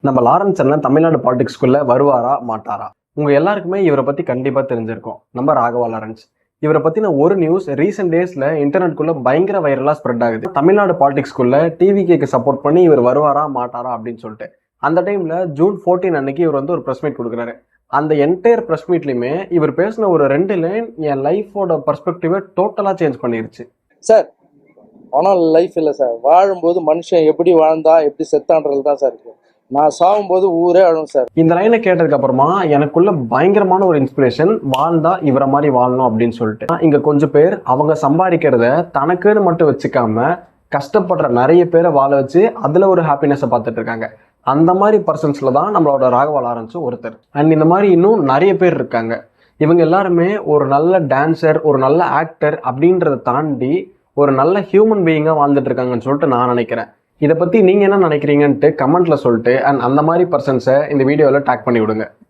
நம்ம லாரன்ஸ் அண்ணன் தமிழ்நாடு பாலிடிக்ஸ்குள்ள வருவாரா மாட்டாரா? உங்க எல்லாருக்குமே இவரை பத்தி கண்டிப்பா தெரிஞ்சிருக்கும். நம்ம ராகவா லாரன்ஸ். இவரை பத்தின ஒரு நியூஸ் ரீசெண்ட் டேஸ்ல இன்டர்நெட்குள்ள பயங்கர வைரலா ஸ்ப்ரெட் ஆகுது. தமிழ்நாடு பாலிடிக்ஸ்குள்ள டிவிகேக்கு சப்போர்ட் பண்ணி இவர் வருவாரா மாட்டாரா அப்படின்னு சொல்லிட்டு. அந்த டைம்ல ஜூன் 14 அன்னைக்கு இவர் வந்து ஒரு ப்ரெஸ் மீட் கொடுக்குறாரு. அந்த என்டையர் ப்ரெஸ் மீட்லயுமே இவர் பேசின ஒரு 2 லைன் என் லைஃபோட பர்ஸ்பெக்டிவை டோட்டலா சேஞ்ச் பண்ணிருச்சு. சார், ஆனால் லைஃப் இல்லை சார். வாழும்போது மனுஷன் எப்படி வாழ்ந்தா எப்படி செத்தான்றது தான் சார் இருக்கு. நான் சாகும்போது ஊரே அழும் சார். இந்த லைனை கேட்டதுக்கு அப்புறமா எனக்குள்ள பயங்கரமான ஒரு இன்ஸ்பிரேஷன், வாழ்ந்தா இவரை மாதிரி வாழணும் அப்படின்னு சொல்லிட்டு. இங்க கொஞ்சம் பேர் அவங்க சம்பாதிக்கிறத தனக்குன்னு மட்டும் வச்சுக்காம கஷ்டப்படுற நிறைய பேரை வாழ வச்சு அதுல ஒரு ஹாப்பினஸை பார்த்துட்டு இருக்காங்க. அந்த மாதிரி பர்சன்ஸ்ல தான் நம்மளோட ராகவா லாரன்ஸும் ஒருத்தர். அண்ட் இந்த மாதிரி இன்னும் நிறைய பேர் இருக்காங்க. இவங்க எல்லாருமே ஒரு நல்ல டான்சர், ஒரு நல்ல ஆக்டர் அப்படின்றத தாண்டி ஒரு நல்ல ஹியூமன் பீயிங்கா வாழ்ந்துட்டு இருக்காங்கன்னு சொல்லிட்டு நான் நினைக்கிறேன். இதை பத்தி நீங்க என்ன நினைக்கிறீங்கன்ட்டு கமெண்ட்ல சொல்லிட்டு அண்ட் அந்த மாதிரி பர்சன்ஸை இந்த வீடியோவில் டேக் பண்ணி விடுங்க.